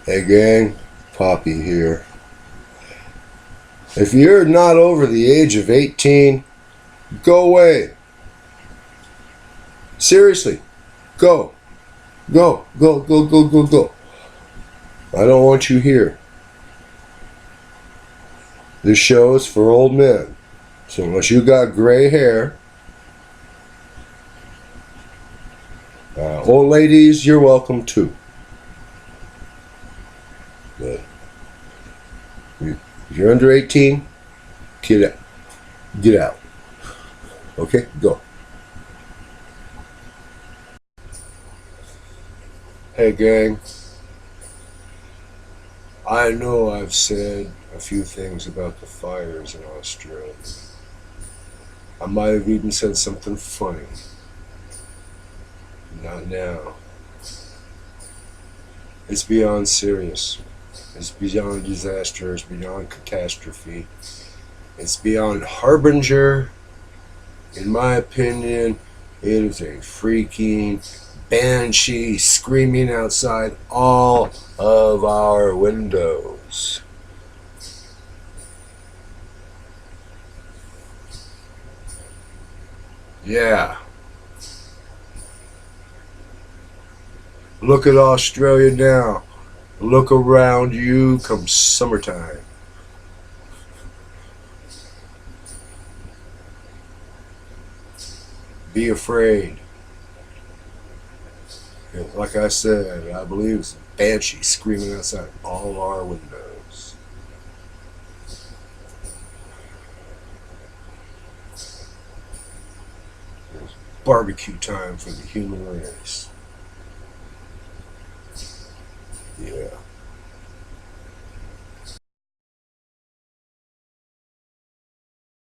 Hey gang, Poppy here. If you're not over the age of 18, go away. Seriously, go. Go, go, go, go, go, go. I don't want you here. This show is for old men. So unless you got gray hair, old ladies, you're welcome too. But if you're under 18, get out. Get out. Okay, go. Hey gang, I know I've said a few things about the fires in Australia. I might have even said something funny. Not now. It's beyond serious. It's beyond disaster. It's beyond catastrophe. It's beyond harbinger. In my opinion, it is a freaking banshee screaming outside all of our windows. Yeah. Look at Australia now. Look around you come summertime. Be afraid. Like I said, I believe it's a banshee screaming outside all our windows. It's barbecue time for the human race. Yeah.